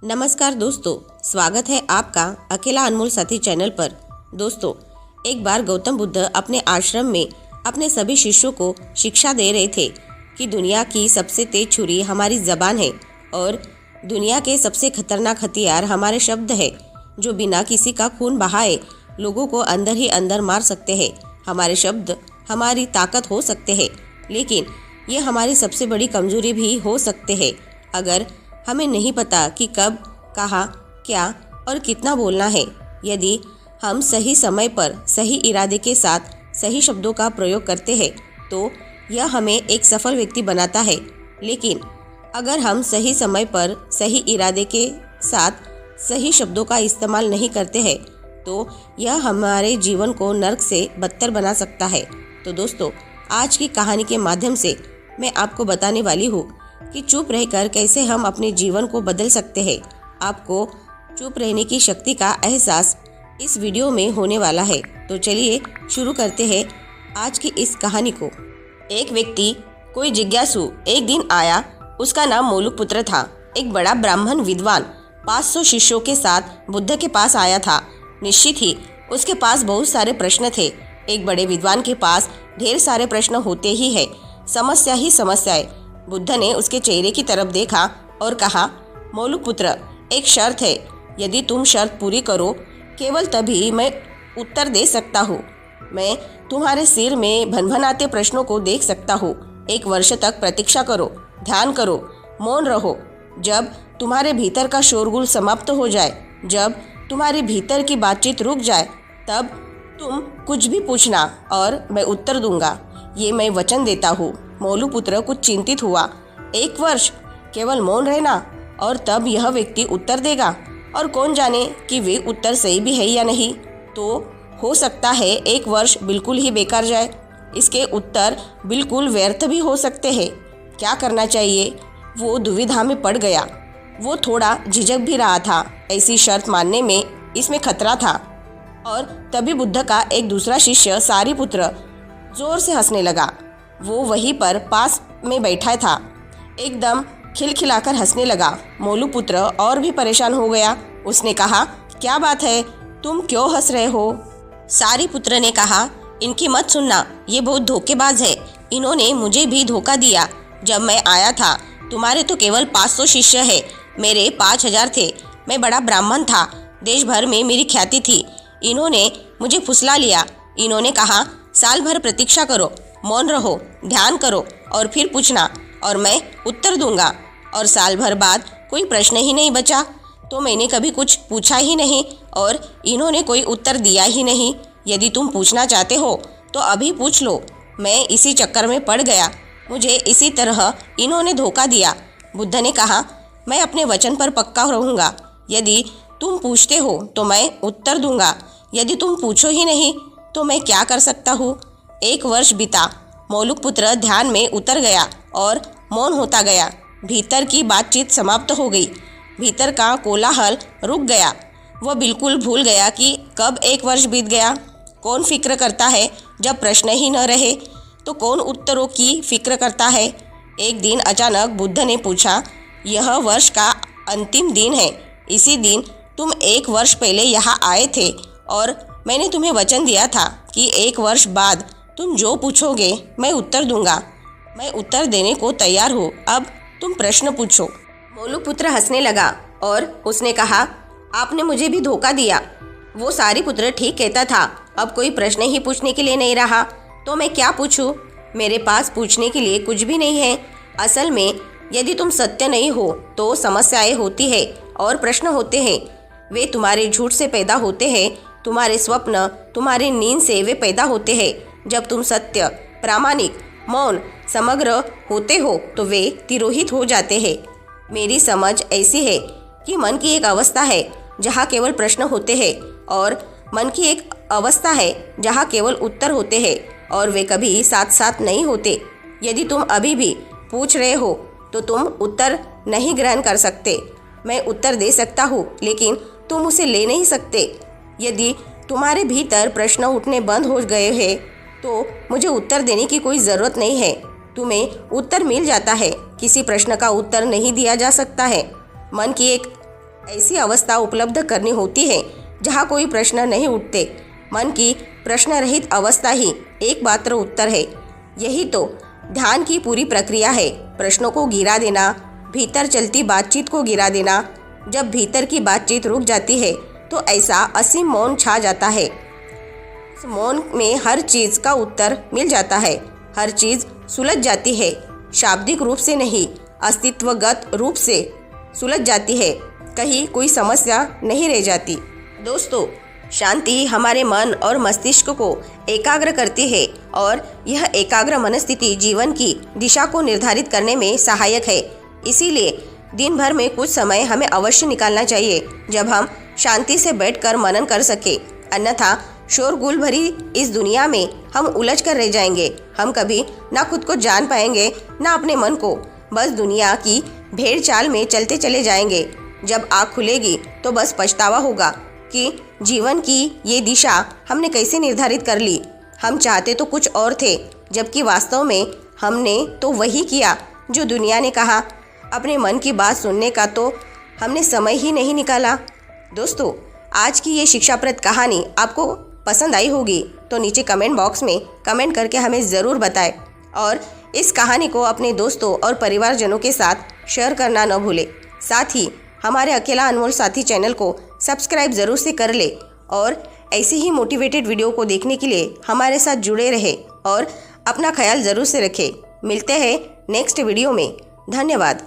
नमस्कार दोस्तों, स्वागत है आपका अकेला अनमोल साथी चैनल पर। दोस्तों, एक बार गौतम बुद्ध अपने आश्रम में अपने सभी शिष्यों को शिक्षा दे रहे थे कि दुनिया की सबसे तेज छुरी हमारी ज़बान है और दुनिया के सबसे खतरनाक हथियार हमारे शब्द है, जो बिना किसी का खून बहाए लोगों को अंदर ही अंदर मार सकते हैं। हमारे शब्द हमारी ताकत हो सकते हैं, लेकिन ये हमारी सबसे बड़ी कमजोरी भी हो सकते हैं। अगर हमें नहीं पता कि कब, कहाँ, क्या और कितना बोलना है, यदि हम सही समय पर सही इरादे के साथ सही शब्दों का प्रयोग करते हैं तो यह हमें एक सफल व्यक्ति बनाता है। लेकिन अगर हम सही समय पर सही इरादे के साथ सही शब्दों का इस्तेमाल नहीं करते हैं तो यह हमारे जीवन को नर्क से बदतर बना सकता है। तो दोस्तों, आज की कहानी के माध्यम से मैं आपको बताने वाली हूँ कि चुप रहकर कैसे हम अपने जीवन को बदल सकते हैं। आपको चुप रहने की शक्ति का एहसास इस वीडियो में होने वाला है। तो चलिए शुरू करते हैं आज की इस कहानी को। एक व्यक्ति, कोई जिज्ञासु, एक दिन आया। उसका नाम मोलुकपुत्र था। एक बड़ा ब्राह्मण विद्वान 500 शिष्यों के साथ बुद्ध के पास आया था। निश्चित ही उसके पास बहुत सारे प्रश्न थे। एक बड़े विद्वान के पास ढेर सारे प्रश्न होते ही है, समस्या ही समस्याएं। बुद्ध ने उसके चेहरे की तरफ देखा और कहा, मोलुकपुत्र, एक शर्त है। यदि तुम शर्त पूरी करो, केवल तभी मैं उत्तर दे सकता हूँ। मैं तुम्हारे सिर में भनभनाते प्रश्नों को देख सकता हूँ। 1 वर्ष तक प्रतीक्षा करो, ध्यान करो, मौन रहो। जब तुम्हारे भीतर का शोरगुल समाप्त हो जाए, जब तुम्हारे भीतर की बातचीत रुक जाए, तब तुम कुछ भी पूछना और मैं उत्तर दूंगा। ये मैं वचन देता हूँ। मोलुकपुत्र कुछ चिंतित हुआ। 1 वर्ष केवल मौन रहना और तब यह व्यक्ति उत्तर देगा, और कौन जाने कि वे उत्तर सही भी है या नहीं। तो हो सकता है 1 वर्ष बिल्कुल ही बेकार जाए, इसके उत्तर बिल्कुल व्यर्थ भी हो सकते हैं। क्या करना चाहिए? वो दुविधा में पड़ गया। वो थोड़ा झिझक भी रहा था। ऐसी शर्त मानने में इसमें खतरा था। और तभी बुद्ध का एक दूसरा शिष्य सारिपुत्र जोर से हंसने लगा। वो वहीं पर पास में बैठा था, एकदम खिलखिलाकर हंसने लगा। मोलुकपुत्र और भी परेशान हो गया। उसने कहा, क्या बात है, तुम क्यों हंस रहे हो? सारिपुत्र ने कहा, इनकी मत सुनना, ये बहुत धोखेबाज है। इन्होंने मुझे भी धोखा दिया। जब मैं आया था, तुम्हारे तो केवल 500 शिष्य है, मेरे 5000 थे। मैं बड़ा ब्राह्मण था, देश भर में मेरी ख्याति थी। इन्होंने मुझे फुसला लिया। इन्होंने कहा, साल भर प्रतीक्षा करो, मौन रहो, ध्यान करो और फिर पूछना और मैं उत्तर दूंगा। और साल भर बाद कोई प्रश्न ही नहीं बचा, तो मैंने कभी कुछ पूछा ही नहीं और इन्होंने कोई उत्तर दिया ही नहीं। यदि तुम पूछना चाहते हो तो अभी पूछ लो। मैं इसी चक्कर में पड़ गया, मुझे इसी तरह इन्होंने धोखा दिया। बुद्ध ने कहा, मैं अपने वचन पर पक्का रहूँगा। यदि तुम पूछते हो तो मैं उत्तर दूंगा, यदि तुम पूछो ही नहीं तो मैं क्या कर सकता हूँ। 1 वर्ष बीता। मोलुकपुत्र ध्यान में उतर गया और मौन होता गया। भीतर की बातचीत समाप्त हो गई। भीतर का कोलाहल रुक गया। वह बिल्कुल भूल गया कि कब 1 वर्ष बीत गया। कौन फिक्र करता है जब प्रश्न ही न रहे, तो कौन उत्तरों की फिक्र करता है। एक दिन अचानक बुद्ध ने पूछा, यह वर्ष का अंतिम दिन है। इसी दिन तुम 1 वर्ष पहले यहाँ आए थे और मैंने तुम्हें वचन दिया था कि 1 वर्ष बाद तुम जो पूछोगे मैं उत्तर दूंगा। मैं उत्तर देने को तैयार हूँ, अब तुम प्रश्न पूछो। मोलुकपुत्र हंसने लगा और उसने कहा, आपने मुझे भी धोखा दिया। वो सारिपुत्र ठीक कहता था। अब कोई प्रश्न ही पूछने के लिए नहीं रहा, तो मैं क्या पूछूं? मेरे पास पूछने के लिए कुछ भी नहीं है। असल में यदि तुम सत्य नहीं हो तो समस्याएं होती है और प्रश्न होते हैं। वे तुम्हारे झूठ से पैदा होते हैं, तुम्हारे स्वप्न, तुम्हारी नींद से वे पैदा होते हैं। जब तुम सत्य, प्रामाणिक, मौन, समग्र होते हो तो वे तिरोहित हो जाते हैं। मेरी समझ ऐसी है कि मन की एक अवस्था है जहाँ केवल प्रश्न होते हैं और मन की एक अवस्था है जहाँ केवल उत्तर होते हैं, और वे कभी साथ साथ नहीं होते। यदि तुम अभी भी पूछ रहे हो तो तुम उत्तर नहीं ग्रहण कर सकते। मैं उत्तर दे सकता हूँ, लेकिन तुम उसे ले नहीं सकते। यदि तुम्हारे भीतर प्रश्न उठने बंद हो गए हैं तो मुझे उत्तर देने की कोई ज़रूरत नहीं है। तुम्हें उत्तर मिल जाता है। किसी प्रश्न का उत्तर नहीं दिया जा सकता है। मन की एक ऐसी अवस्था उपलब्ध करनी होती है जहाँ कोई प्रश्न नहीं उठते। मन की प्रश्न रहित अवस्था ही एकमात्र उत्तर है। यही तो ध्यान की पूरी प्रक्रिया है। प्रश्नों को गिरा देना, भीतर चलती बातचीत को गिरा देना। जब भीतर की बातचीत रुक जाती है तो ऐसा असीम मौन छा जाता है। इस मौन में हर चीज़ का उत्तर मिल जाता है। हर चीज़ सुलझ जाती है, शाब्दिक रूप से नहीं, अस्तित्वगत रूप से सुलझ जाती है। कहीं कोई समस्या नहीं रह जाती। दोस्तों, शांति हमारे मन और मस्तिष्क को एकाग्र करती है और यह एकाग्र मनस्थिति जीवन की दिशा को निर्धारित करने में सहायक है। इसीलिए दिन भर में कुछ समय हमें अवश्य निकालना चाहिए जब हम शांति से बैठकर मनन कर सके। अन्यथा शोरगुल भरी इस दुनिया में हम उलझ कर रह जाएंगे। हम कभी ना खुद को जान पाएंगे ना अपने मन को। बस दुनिया की भेड़ चाल में चलते चले जाएंगे। जब आँख खुलेगी तो बस पछतावा होगा कि जीवन की ये दिशा हमने कैसे निर्धारित कर ली। हम चाहते तो कुछ और थे, जबकि वास्तव में हमने तो वही किया जो दुनिया ने कहा। अपने मन की बात सुनने का तो हमने समय ही नहीं निकाला। दोस्तों, आज की ये शिक्षाप्रद कहानी आपको पसंद आई होगी तो नीचे कमेंट बॉक्स में कमेंट करके हमें ज़रूर बताएं और इस कहानी को अपने दोस्तों और परिवारजनों के साथ शेयर करना न भूलें। साथ ही हमारे अकेला अनमोल साथी चैनल को सब्सक्राइब ज़रूर से कर ले और ऐसी ही मोटिवेटेड वीडियो को देखने के लिए हमारे साथ जुड़े रहे और अपना ख्याल ज़रूर से रखें। मिलते हैं नेक्स्ट वीडियो में। धन्यवाद।